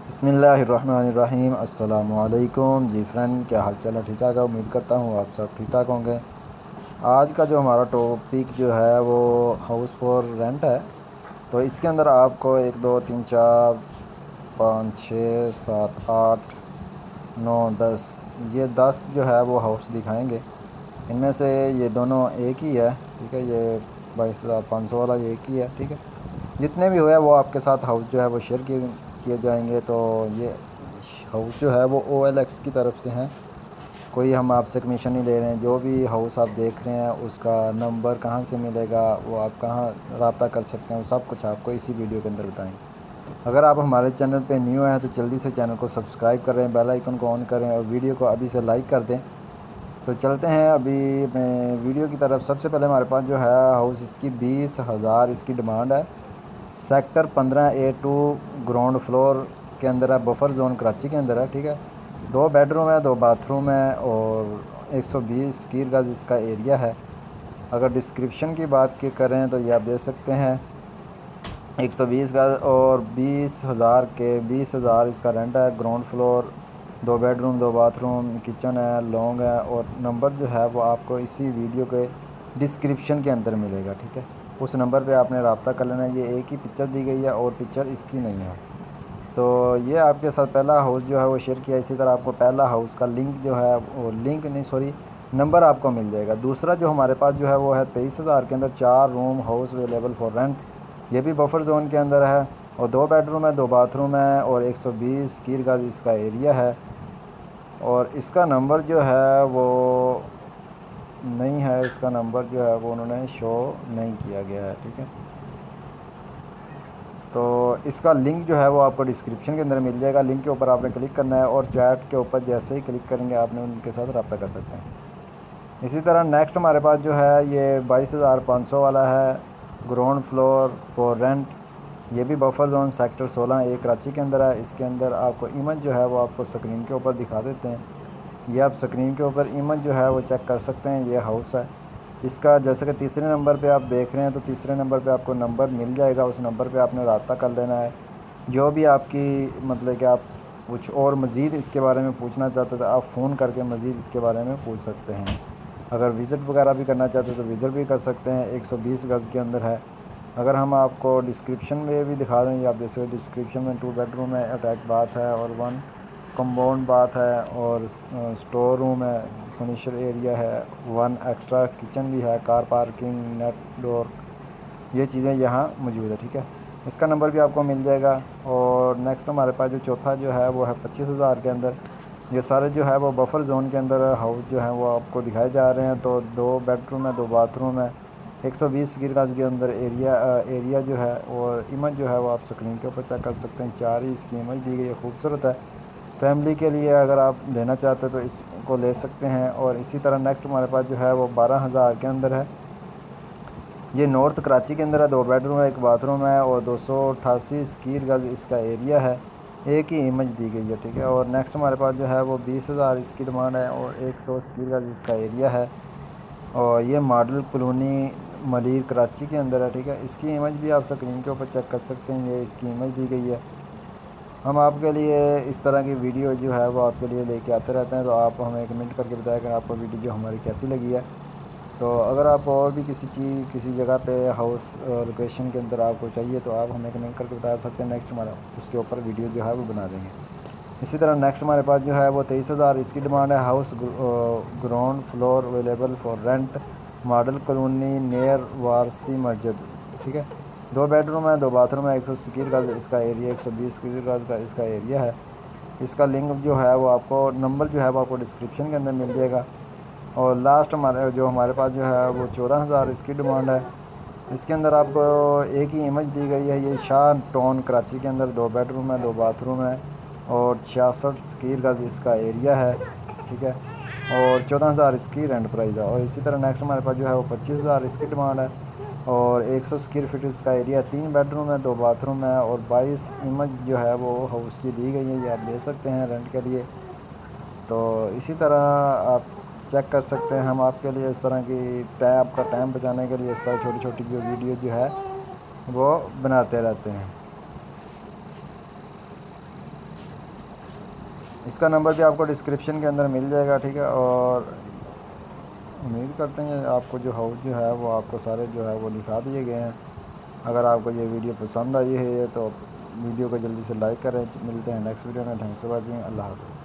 बिस्मिल्लाहिर्रहमानिर्रहीम। अस्सलामुअलैकुम जी फ्रेंड, क्या हाल चाल है? ठीक ठाक है, उम्मीद करता हूँ आप सब ठीक ठाक होंगे। आज का जो हमारा टॉपिक जो है वो हाउस फॉर रेंट है। तो इसके अंदर आपको 1 2 3 4 5 6 7 8 9 10, ये 10 जो है वो हाउस दिखाएंगे। इनमें से ये दोनों एक ही है, ठीक है। ये 22,500 वाला ये एक ही है, ठीक है। जितने भी हुए वो आपके साथ हाउस जो है वो शेयर किए किए जाएंगे। तो ये हाउस जो है वो OLX की तरफ से हैं, कोई हम आपसे कमीशन नहीं ले रहे हैं। जो भी हाउस आप देख रहे हैं उसका नंबर कहाँ से मिलेगा, वो आप कहाँ रब्ता कर सकते हैं, वो सब कुछ आपको इसी वीडियो के अंदर बताएंगे। अगर आप हमारे चैनल पे न्यू हैं तो जल्दी से चैनल को सब्सक्राइब करें, बेल आइकन को ऑन करें और वीडियो को अभी से लाइक कर दें। तो चलते हैं अभी मैं वीडियो की तरफ। सबसे पहले हमारे पास जो है हाउस, इसकी 20,000 इसकी डिमांड है। सेक्टर 15A2 ग्राउंड फ्लोर के अंदर है, बफर जोन कराची के अंदर है, ठीक है। 2 बेडरूम है, 2 बाथरूम है और 120 स्क्वायर गज इसका एरिया है। अगर डिस्क्रिप्शन की बात की करें तो ये आप देख सकते हैं 120 गज और 20,000 इसका रेंट है। Ground floor, 2 bedroom, 2 bathroom, kitchen है, लॉन्ग है और नंबर जो है वो आपको इसी वीडियो के डिस्क्रिप्शन के अंदर मिलेगा, ठीक है। उस नंबर पे आपने रब्ता कर लेना है। ये एक ही पिक्चर दी गई है और पिक्चर इसकी नहीं है। तो ये आपके साथ पहला हाउस जो है वो शेयर किया। इसी तरह आपको पहला हाउस का लिंक जो है वो लिंक नहीं, सॉरी, नंबर आपको मिल जाएगा। दूसरा जो हमारे पास जो है वो है 23,000 के अंदर 4 room house available for rent. ये भी बफर जोन के अंदर है और 2 बेडरूम है, 2 बाथरूम है और 120 स्क्वायर गज इसका एरिया है। और इसका नंबर जो है वो नहीं है, इसका नंबर जो है वो उन्होंने शो नहीं किया गया है, ठीक है। तो इसका लिंक जो है वो आपको डिस्क्रिप्शन के अंदर मिल जाएगा। लिंक के ऊपर आपने क्लिक करना है और चैट के ऊपर जैसे ही क्लिक करेंगे आपने उनके साथ रब्ता कर सकते हैं। इसी तरह नेक्स्ट हमारे पास जो है ये 22,500 वाला है, ग्राउंड फ्लोर फॉर रेंट। ये भी buffer zone sector 16A Karachi के अंदर है। इसके अंदर आपको इमेज जो है वो आपको स्क्रीन के ऊपर दिखा देते हैं। ये आप स्क्रीन के ऊपर इमेज जो है वो चेक कर सकते हैं। ये हाउस है इसका, जैसे कि तीसरे नंबर पे आप देख रहे हैं तो तीसरे नंबर पे आपको नंबर मिल जाएगा। उस नंबर पे आपने रब्ता कर लेना है। जो भी आपकी मतलब कि आप कुछ और मज़ीद इसके बारे में पूछना चाहते तो आप फ़ोन करके मज़ीद इसके बारे में पूछ सकते हैं। अगर विज़िट वगैरह भी करना चाहते तो विज़िट भी कर सकते हैं। 120 गज़ के अंदर है। अगर हम आपको डिस्क्रिप्शन में भी दिखा दें, या आप जैसे डिस्क्रिप्शन में 2 बेडरूम है, अटैच बाथ है और 1 कंपाउंड बाथ है और स्टोर रूम है, फर्नीचर एरिया है, 1 एक्स्ट्रा किचन भी है, कार पार्किंग, नेट डोर, ये चीज़ें यहाँ मौजूद है, ठीक है। इसका नंबर भी आपको मिल जाएगा। और नेक्स्ट हमारे पास जो चौथा जो है वो है 25,000 के अंदर। ये सारे जो है वो बफर जोन के अंदर हाउस जो है वो आपको दिखाए जा रहे हैं। तो 2 बेडरूम है, 2 बाथरूम है, 120 स्क्वायर गज के अंदर एरिया जो है और इमेज जो है वो आप स्क्रीन के ऊपर चेक कर सकते हैं। 4 ही इसकी इमेज दी गई है, खूबसूरत है। फैमिली के लिए अगर आप लेना चाहते हैं तो इसको ले सकते हैं। और इसी तरह नेक्स्ट हमारे पास जो है वो 12,000 के अंदर है। ये नॉर्थ कराची के अंदर है, 2 बेडरूम है, 1 बाथरूम है और 288 स्क्वायर गज इसका एरिया है। एक ही इमेज दी गई है, ठीक है। और नेक्स्ट हमारे पास जो है वो 20,000 इसकी डिमांड है और 100 स्क्वायर गज इसका एरिया है। और ये मॉडल कॉलोनी मलिर कराची के अंदर है, ठीक है। इसकी इमेज भी आप स्क्रीन के ऊपर चेक कर सकते हैं। ये इसकी इमेज दी गई है। हम आपके लिए इस तरह की वीडियो जो है वो आपके लिए लेके आते रहते हैं। तो आप हमें कमेंट करके बताया कि आपको वीडियो हमारी कैसी लगी है। तो अगर आप और भी किसी जगह पे हाउस लोकेशन के अंदर आपको चाहिए तो आप हमें कमेंट करके बता सकते हैं। नेक्स्ट हमारा उसके ऊपर वीडियो जो है वो बना देंगे। इसी तरह नेक्स्ट हमारे पास जो है वो 23,000 इसकी डिमांड है। House ground floor available for rent, model colony near Warsi मस्जिद, ठीक है। 2 बेडरूम है, 2 बाथरूम है, 100 स्क्वायर गज इसका एरिया, 120 स्क्वायर गज का इसका एरिया है। इसका लिंक जो है वो आपको, नंबर जो है वो आपको डिस्क्रिप्शन के अंदर मिल जाएगा। और लास्ट हमारे पास जो है वो 14,000 इसकी डिमांड है। इसके अंदर आपको एक ही इमेज दी गई है। ये शाह टाउन कराची के अंदर 2 बेडरूम है, 2 बाथरूम है और 66 स्क्वायर गज इसका एरिया है, ठीक है। और 14,000 इसकी रेंट प्राइस है। और इसी तरह नेक्स्ट हमारे पास जो है वो 25,000 इसकी डिमांड है और 100 स्क्वायर फीट इसका एरिया है। 3 बेडरूम है, 2 बाथरूम है और 22 इमेज जो है वो हाउस की दी गई है। ये आप ले सकते हैं रेंट के लिए। तो इसी तरह आप चेक कर सकते हैं। हम आपके लिए इस तरह की आपका टाइम बचाने के लिए इस तरह छोटी छोटी जो वीडियो जो है वो बनाते रहते हैं। इसका नंबर भी आपको डिस्क्रिप्शन के अंदर मिल जाएगा, ठीक है। और उम्मीद करते हैं आपको जो हाउस जो है वो आपको सारे जो है वो दिखा दिए गए हैं। अगर आपको ये वीडियो पसंद आई है तो वीडियो को जल्दी से लाइक करें। मिलते हैं नेक्स्ट वीडियो में। Thanks for watching. अल्लाह हाफ़िज़।